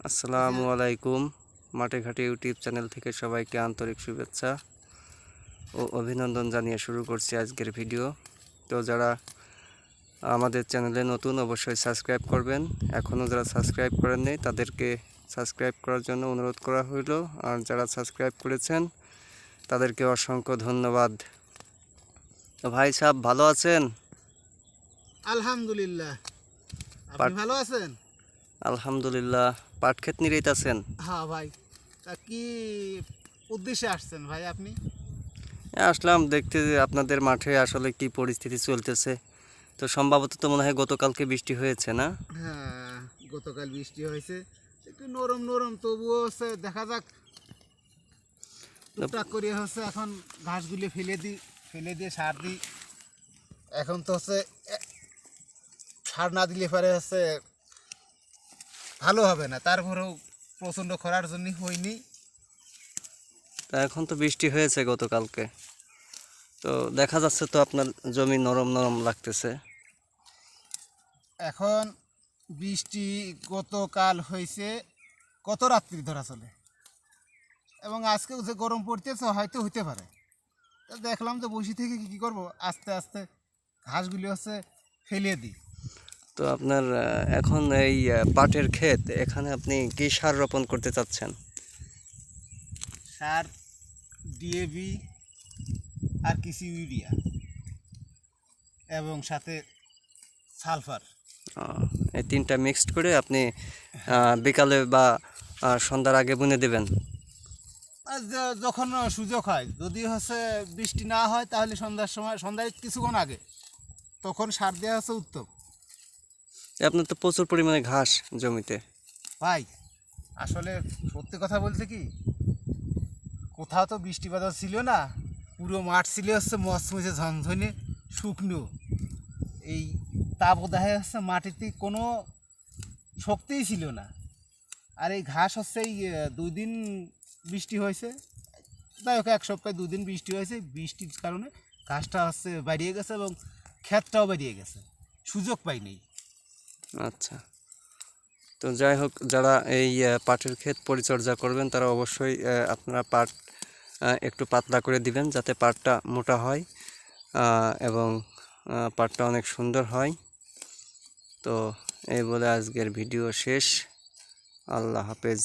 আসসালামু আলাইকুম। মাঠে ঘাটে ইউটিউব চ্যানেল থেকে সবাইকে আন্তরিক শুভেচ্ছা ও অভিনন্দন জানিয়ে শুরু করছি আজকের ভিডিও। তো যারা আমাদের চ্যানেলে নতুন অবশ্যই সাবস্ক্রাইব করবেন। এখনও যারা সাবস্ক্রাইব করেননি তাদেরকে সাবস্ক্রাইব করার জন্য অনুরোধ করা হইল, আর যারা সাবস্ক্রাইব করেছেন তাদেরকে অসংখ্য ধন্যবাদ। তো ভাই সাহেব ভালো আছেন? আলহামদুলিল্লাহ। আপনি পাট ভালো আছেন? আলহামদুলিল্লাহ। পাট ক্ষেত নিরাইতাছেন? হ্যাঁ ভাই। তা কি উদ্দেশ্যে আসছেন ভাই আপনি? আসলাম দেখতে যে আপনাদের মাঠে আসলে কি পরিস্থিতি চলতেছে। তো সম্ভবত তো মনে হয় গতকালকে বৃষ্টি হয়েছে, না? হ্যাঁ, গতকাল বৃষ্টি হয়েছে, একটু নরম নরম, তবুও হচ্ছে দেখা যাক। টুকটাক করে হচ্ছে এখন ঘাসগুলি ফেলে দিয়ে সার দিই। এখন তো হচ্ছে সার না দিলে পরে হচ্ছে ভালো হবে না, তারপরেও প্রচণ্ড খরার জন্য হয়নি। তা এখন তো বৃষ্টি হয়েছে গতকালকে, তো দেখা যাচ্ছে তো আপনার জমি নরম নরম লাগতেছে। এখন বৃষ্টি গতকাল হয়েছে, গত রাত্রি ধরা চলে, এবং আজকে যে গরম পড়তেছে হয়তো হইতে পারে। তা দেখলাম যে বসে থেকে কী করব, আস্তে আস্তে ঘাসগুলি হচ্ছে ফেলিয়ে দিই। তো আপনার এখন এই পাটের ক্ষেত, এখানে আপনি কি সার রোপণ করতে চাচ্ছেন? সার ডিএবি আর কিছু ইউরিয়া এবং সাথে সালফার। এই তিনটা মিক্সড করে আপনি বিকালে বা সন্ধ্যার আগে বুনে দেবেন। আর যখন সুযোগ হয়, যদি হচ্ছে বৃষ্টি না হয় তাহলে সন্ধ্যার কিছুক্ষণ আগে তখন সার দেওয়া হচ্ছে উত্তম। আপনার তো প্রচুর পরিমাণে ঘাস জমিতে। ভাই আসলে সত্যি কথা বলতে কি, কোথাও তো বৃষ্টি বাদল ছিল না, পুরো মাঠ ছিল হচ্ছে মচমচে ঝনঝনে শুকনো। এই তাপদাহে হচ্ছে মাটিতে কোনো শক্তিই ছিল না। আর এই ঘাস হচ্ছে এই 2 দিন বৃষ্টি হয়েছে, যাই হোক 1 সপ্তাহে 2 দিন বৃষ্টি হয়েছে, বৃষ্টির কারণে ঘাসটা হচ্ছে বাড়িয়ে গেছে এবং ক্ষেতটাও বাড়িয়ে গেছে, সুযোগ পাইনি। আচ্ছা, তো যাই হোক, যারা এই পাটের ক্ষেত পরিচর্যা করবেন তারা অবশ্যই আপনারা পাট একটু পাতলা করে দিবেন যাতে পাটটা মোটা হয় এবং পাটটা অনেক সুন্দর হয়। তো এই বলে আজকের ভিডিও শেষ। আল্লাহ হাফেজ।